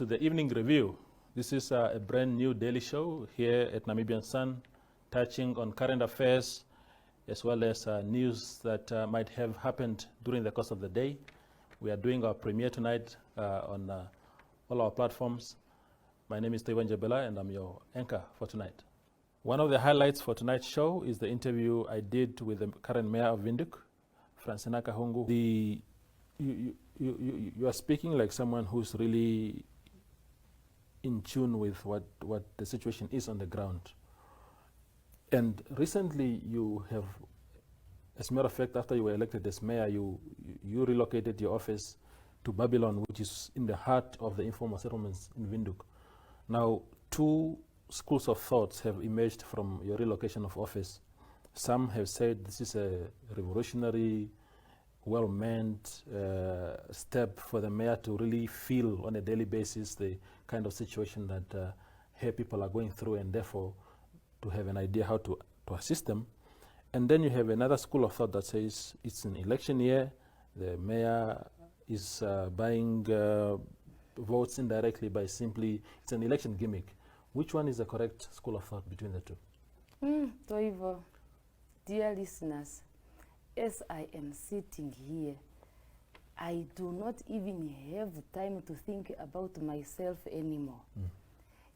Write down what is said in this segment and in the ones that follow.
to the Evening Review. This is a brand new daily show here at Namibian Sun, touching on current affairs as well as news that might have happened during the course of the day. We are doing our premiere tonight on all our platforms. My name is Tewan Jabela and I'm your anchor for tonight. One of the highlights for tonight's show is the interview I did with the current mayor of Windhoek, Francina Kahungu. You are speaking like someone who's really in tune with what the situation is on the ground. And recently you have, as a matter of fact, after you were elected as mayor, you relocated your office to Babylon, which is in the heart of the informal settlements in Windhoek. Now, two schools of thoughts have emerged from your relocation of office. Some have said this is a revolutionary, well-meant step for the mayor to really feel on a daily basis the kind of situation that her people are going through, and therefore to have an idea how to assist them. And then you have another school of thought that says it's an election year, the mayor is buying votes indirectly by simply, it's an election gimmick. Which one is the correct school of thought between the two? Toivo, dear listeners, as I am sitting here, I do not even have time to think about myself anymore.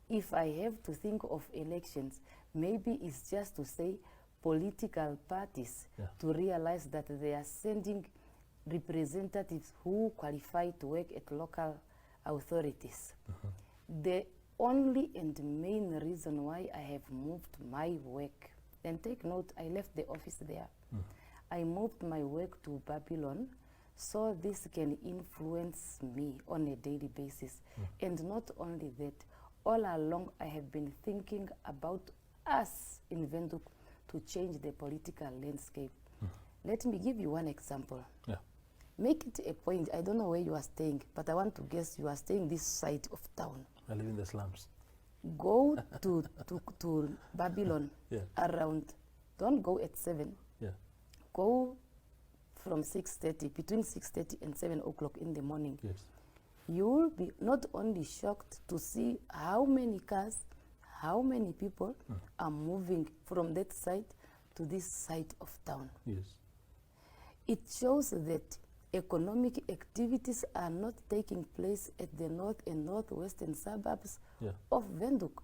If I have to think of elections, maybe it's just to say political parties to realize that they are sending representatives who qualify to work at local authorities. The only and main reason why I have moved my work, and take note, I left the office there. I moved my work to Babylon so this can influence me on a daily basis. And not only that, all along I have been thinking about us in Windhoek to change the political landscape. Let me give you one example. Make it a point, I don't know where you are staying, but I want to guess you are staying this side of town. I live in the slums. Go to Babylon around, don't go at 7. Go from 6:30, between 6:30 and 7 o'clock in the morning. You will be not only shocked to see how many cars, how many people are moving from that side to this side of town. It shows that economic activities are not taking place at the north and northwestern suburbs of Windhoek.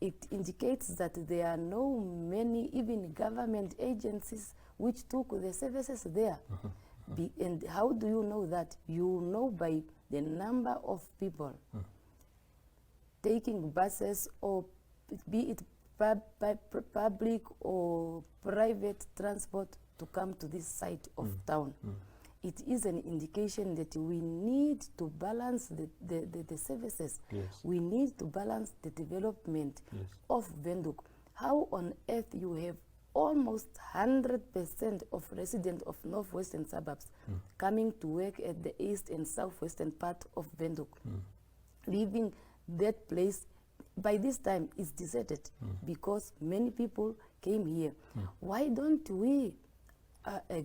It indicates that there are no many even government agencies which took the services there. And how do you know that? You know by the number of people taking buses, or be it public or private transport, to come to this side of town. It is an indication that we need to balance the services. We need to balance the development of Windhoek. How on earth you have almost 100% of residents of northwestern suburbs coming to work at the east and southwestern part of Windhoek, leaving that place by this time is deserted because many people came here. Why don't we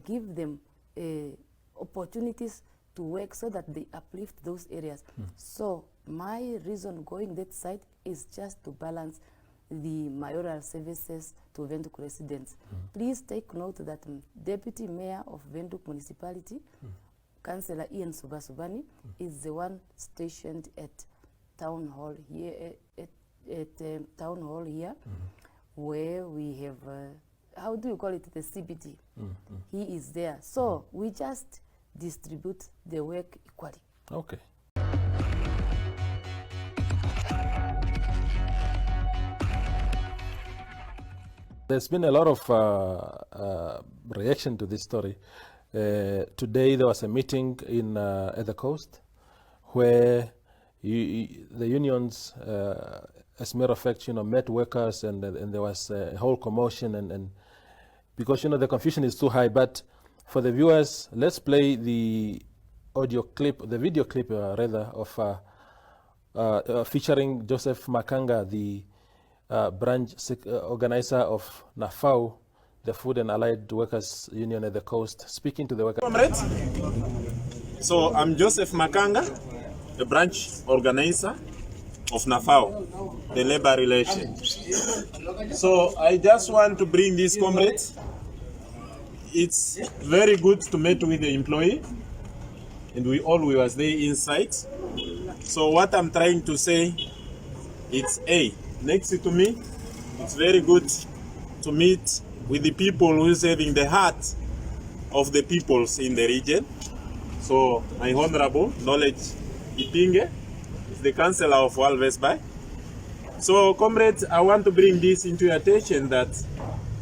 give them opportunities to work so that they uplift those areas? So my reason going that side is just to balance the mayoral services to Windhoek residents. Please take note that Deputy Mayor of Windhoek Municipality, Councillor Ian Subasubani, is the one stationed at Town Hall here, Town Hall here, where we have, how do you call it, the CBD. He is there. So we just distribute the work equally. Okay. There's been a lot of reaction to this story. Today there was a meeting in at the coast where the unions, as a matter of fact, met workers, and there was a whole commotion, and because the confusion is too high. But for the viewers, let's play the audio clip, the video clip rather, of featuring Joseph Makanga, the branch organizer of NAFAU, the Food and Allied Workers Union at the coast, speaking to the workers. Comrades, so I'm Joseph Makanga, a branch organizer of NAFAO, the labor relations. So I just want to bring these comrades. It's very good to meet with the employee, and we was there inside. So what I'm trying to say, it's next to me, it's very good to meet with the people who is having the heart of the peoples in the region. So my honorable Knowledge Ipinge is the councillor of Walvis-Bay. So comrades, I want to bring this into your attention that,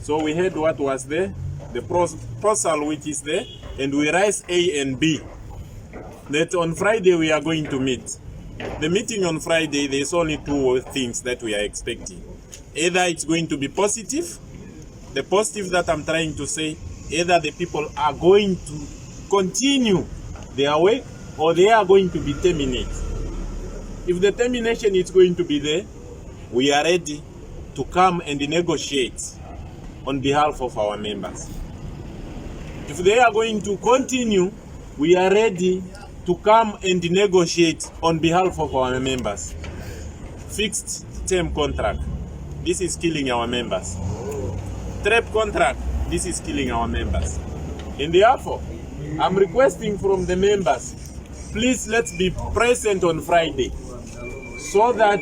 so we heard what was there, the proposal which is there, and we raise A and B. That on Friday we are going to meet. The meeting on Friday, there's only two things that we are expecting. Either it's going to be positive, the positive that I'm trying to say, either the people are going to continue their work or they are going to be terminated. If the termination is going to be there, we are ready to come and negotiate on behalf of our members. If they are going to continue, we are ready to come and negotiate on behalf of our members. Fixed term contract, this is killing our members. TREP contract, this is killing our members. And therefore, I'm requesting from the members, please let's be present on Friday so that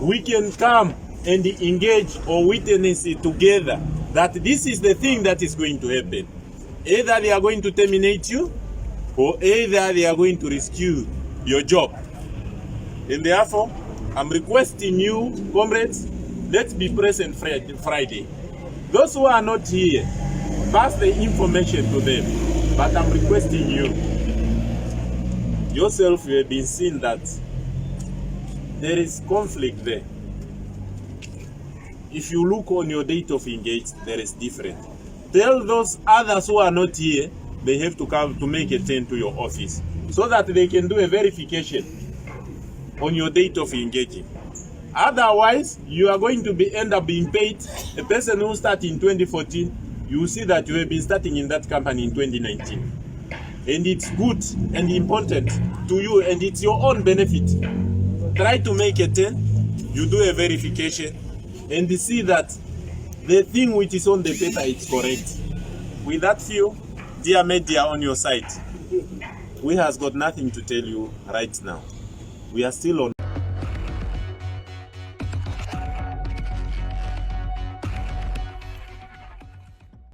we can come and engage or witness it together that this is the thing that is going to happen. Either they are going to terminate you or either they are going to rescue your job. And therefore, I'm requesting you, comrades, let's be present Friday. Those who are not here, pass the information to them. But I'm requesting you, yourself, you have been seeing that there is conflict there. If you look on your date of engagement, there is different. Tell those others who are not here, they have to come to make a turn to your office so that they can do a verification on your date of engaging. Otherwise, you are going to end up being paid. A person who started in 2014, you will see that you have been starting in that company in 2019. And it's good and important to you, and it's your own benefit. Try to make a turn, you do a verification, and you see that the thing which is on the paper is correct. With that view, dear media on your side, we has got nothing to tell you right now. We are still on.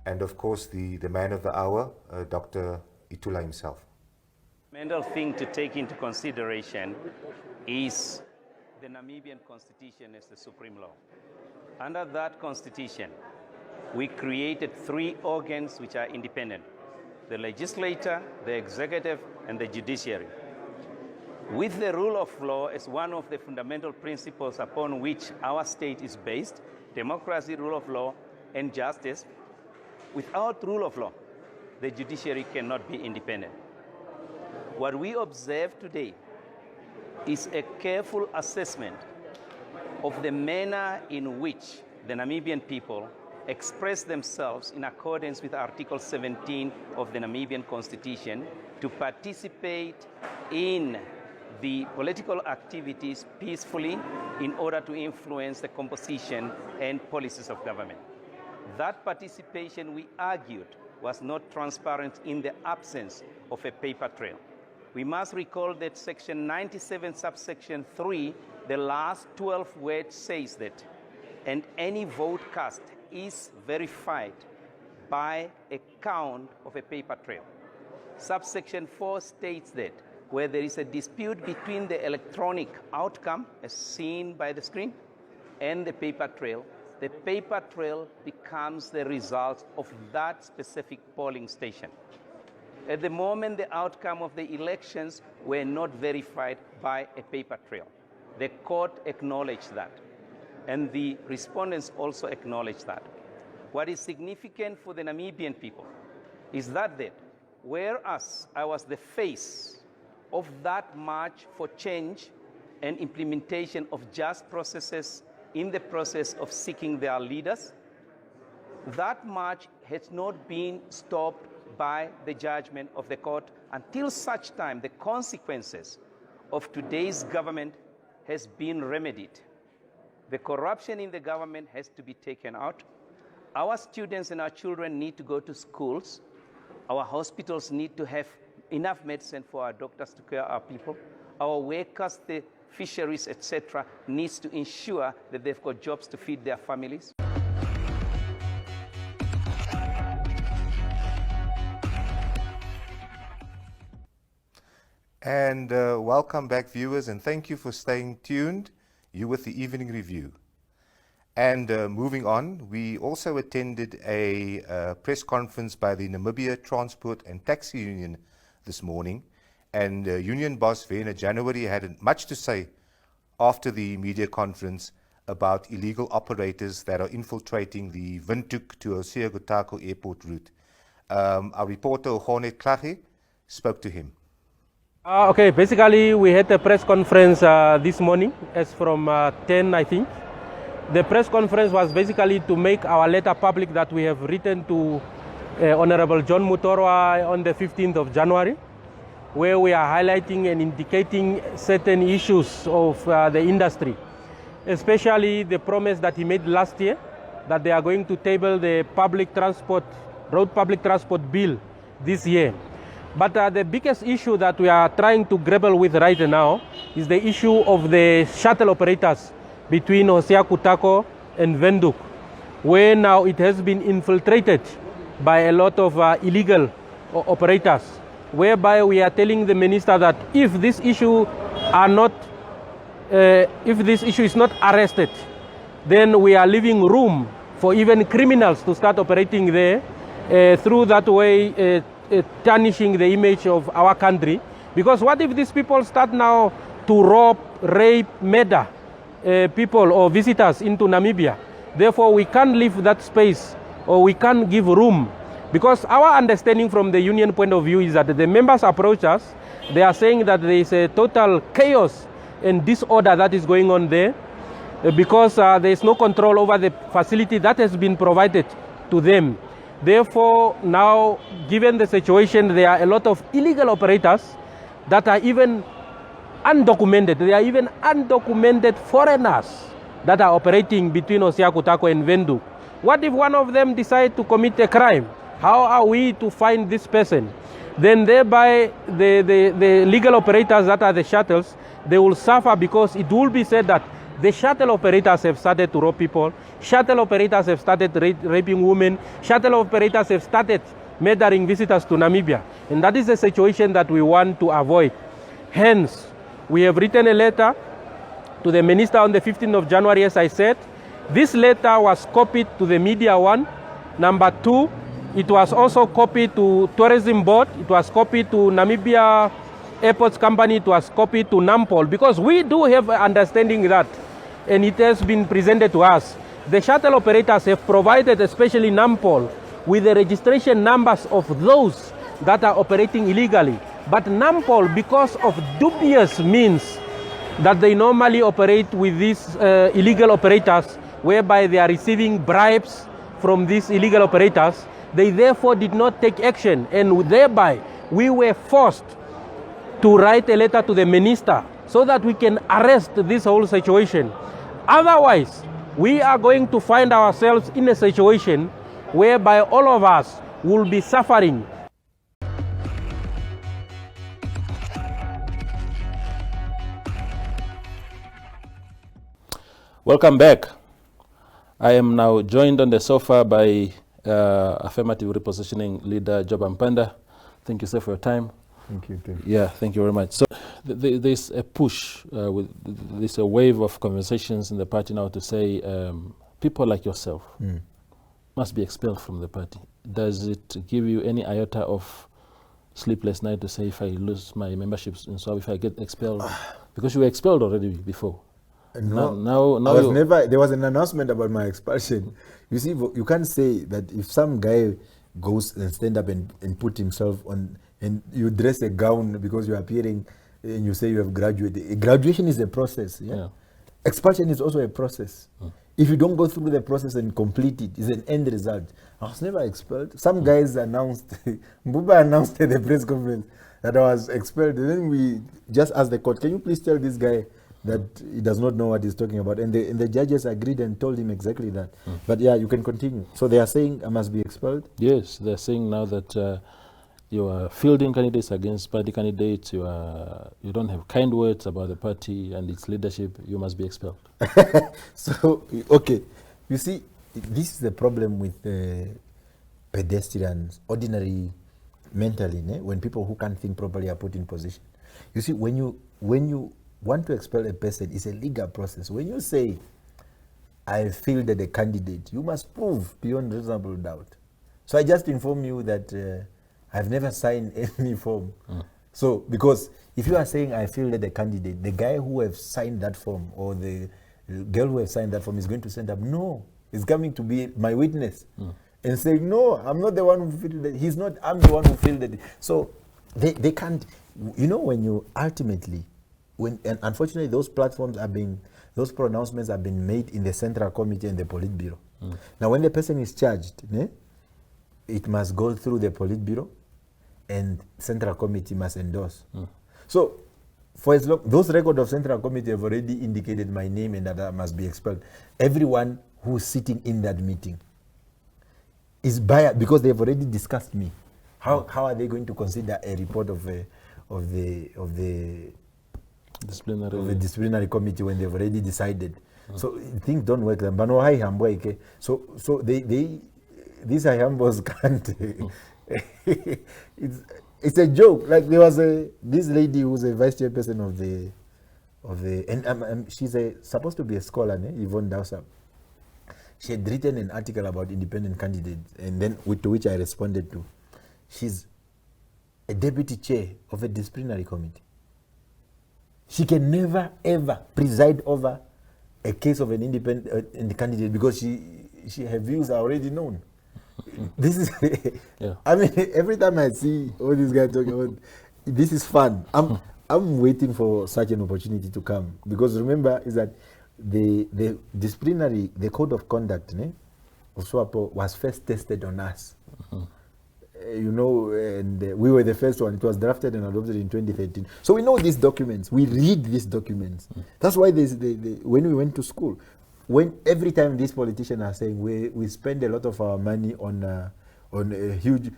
And of course, the man of the hour, Dr. Itula himself. The fundamental thing to take into consideration is the Namibian Constitution as the supreme law. Under that Constitution, we created three organs which are independent: the legislature, the executive, and the judiciary. With the rule of law as one of the fundamental principles upon which our state is based, democracy, rule of law, and justice, without rule of law, the judiciary cannot be independent. What we observe today is a careful assessment of the manner in which the Namibian people express themselves in accordance with Article 17 of the Namibian Constitution to participate in the political activities peacefully in order to influence the composition and policies of government. That participation, we argued, was not transparent in the absence of a paper trail. We must recall that Section 97, subsection 3, the last 12 words says that, and any vote cast is verified by a count of a paper trail. Subsection 4 states that where there is a dispute between the electronic outcome, as seen by the screen, and the paper trail becomes the result of that specific polling station. At the moment, the outcome of the elections were not verified by a paper trail. The court acknowledged that, and the respondents also acknowledged that. What is significant for the Namibian people is that whereas I was the face of that march for change and implementation of just processes in the process of seeking their leaders, that march has not been stopped by the judgment of the court until such time the consequences of today's government has been remedied. The corruption in the government has to be taken out. Our students and our children need to go to schools. Our hospitals need to have enough medicine for our doctors to care our people. Our workers, the fisheries, etc., needs to ensure that they've got jobs to feed their families. And welcome back, viewers, and thank you for staying tuned. You with the Evening Review. And moving on, we also attended a press conference by the Namibia Transport and Taxi Union this morning. And Union boss Werner January had much to say after the media conference about illegal operators that are infiltrating the Windhoek to Osea-Gotako airport route. Our reporter, Hornet Klage, spoke to him. Okay, basically we had a press conference this morning as from 10, I think. The press conference was basically to make our letter public that we have written to Honorable John Mutorwa on the 15th of January, where we are highlighting and indicating certain issues of the industry, especially the promise that he made last year that they are going to table the road public transport bill this year. But the biggest issue that we are trying to grapple with right now is the issue of the shuttle operators between Osea-Gotako and Windhoek, where now it has been infiltrated by a lot of illegal operators, whereby we are telling the minister that if this issue is not arrested, then we are leaving room for even criminals to start operating there, through that way tarnishing the image of our country. Because what if these people start now to rob, rape, murder people or visitors into Namibia? Therefore, we can't leave that space, or we can't give room. Because our understanding from the union point of view is that the members approach us, they are saying that there is a total chaos and disorder that is going on there, because there is no control over the facility that has been provided to them. Therefore, now, given the situation, there are a lot of illegal operators that are even undocumented. They are even undocumented foreigners that are operating between Osea-Gotako and Windhoek. What if one of them decide to commit a crime? How are we to find this person? Then thereby the legal operators that are the shuttles, they will suffer, because it will be said that the shuttle operators have started to rob people, shuttle operators have started raping women, shuttle operators have started murdering visitors to Namibia. And that is a situation that we want to avoid. Hence, we have written a letter to the minister on the 15th of January, as I said. This letter was copied to the media, one. Number two, it was also copied to Tourism Board, it was copied to Namibia Airports Company, it was copied to NAMPOL, because we do have an understanding that, and it has been presented to us, the shuttle operators have provided, especially NAMPOL, with the registration numbers of those that are operating illegally. But NAMPOL, because of dubious means that they normally operate with these illegal operators, whereby they are receiving bribes from these illegal operators, they therefore did not take action, and thereby we were forced to write a letter to the minister so that we can arrest this whole situation. Otherwise, we are going to find ourselves in a situation whereby all of us will be suffering. Welcome back. I am now joined on the sofa by Affirmative Repositioning leader Job Mpanda. Thank you, sir, for your time. Thank you. Yeah, thank you very much. So there's a push, there's a wave of conversations in the party now to say people like yourself must be expelled from the party. Does it give you any iota of sleepless night to say, if I lose my membership in SWAP, if I get expelled? Because you were expelled already before. No, now I was never. There was an announcement about my expulsion. You see, you can't say that if some guy goes and stand up and put himself on, and you dress a gown because you're appearing and you say you have graduated. Graduation is a process. Yeah? Expulsion is also a process. If you don't go through the process and complete it, it's an end result. I was never expelled. Some guys announced, Mbuba announced at the press conference that I was expelled. And then we just asked the court, can you please tell this guy that he does not know what he's talking about? And the judges agreed and told him exactly that. But yeah, you can continue. So they are saying I must be expelled? Yes, they're saying now that you are fielding candidates against party candidates, you don't have kind words about the party and its leadership, you must be expelled. So, okay, you see, this is the problem with pedestrians, ordinary mentally, when people who can't think properly are put in position. You see, when you want to expel a person, it's a legal process. When you say, I fielded a candidate, you must prove beyond reasonable doubt. So I just inform you that I've never signed any form. So, because if you are saying I fielded a candidate, the guy who have signed that form or the girl who have signed that form is going to stand up, no, he's coming to be my witness and saying, no, I'm not the one who fielded it. He's not, I'm the one who fielded it. So they can't, you know, when you ultimately, and unfortunately those platforms are being, those pronouncements have been made in the Central Committee and the Politburo. Now when the person is charged, it must go through the Politburo and Central Committee must endorse. So, for as long, those records of Central Committee have already indicated my name and that I must be expelled. Everyone who's sitting in that meeting is biased because they've already discussed me. How are they going to consider a report of the disciplinary committee when they've already decided? So things don't work. So these Ayambos can't. It's a joke. Like there was this lady who's a vice chairperson of the and she's supposed to be a scholar, Yvonne Dowsap. She had written an article about independent candidates, and then to which I responded to. She's a deputy chair of a disciplinary committee. She can never ever preside over a case of an independent candidate because her views are already known. This is, I mean, every time I see all these guys talking about, this is fun. I'm waiting for such an opportunity to come because remember is that the disciplinary, the code of conduct of SWAPO was first tested on us. You know, and we were the first one. It was drafted and adopted in 2013. So we know these documents. We read these documents. That's why when we went to school, every time these politicians are saying we spend a lot of our money on a huge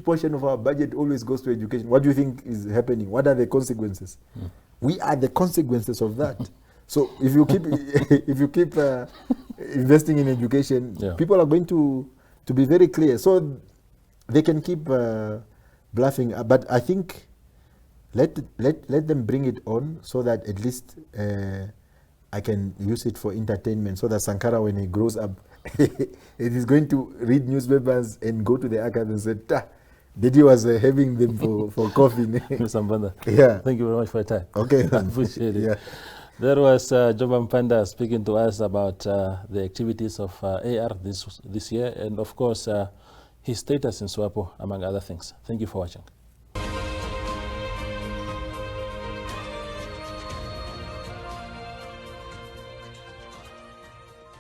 portion of our budget always goes to education. What do you think is happening? What are the consequences? We are the consequences of that. So if you keep investing in education, people are going to be very clear. So they can keep bluffing, but I think let them bring it on so that at least I can use it for entertainment, so that Sankara, when he grows up, it is going to read newspapers and go to the archive and say, Didi was having them for coffee. Mr. Mpanda, yeah. Thank you very much for your time. Okay. I appreciate it. Yeah. There was Joba Mpanda speaking to us about the activities of AR this year, and of course, his status in SWAPO, among other things. Thank you for watching.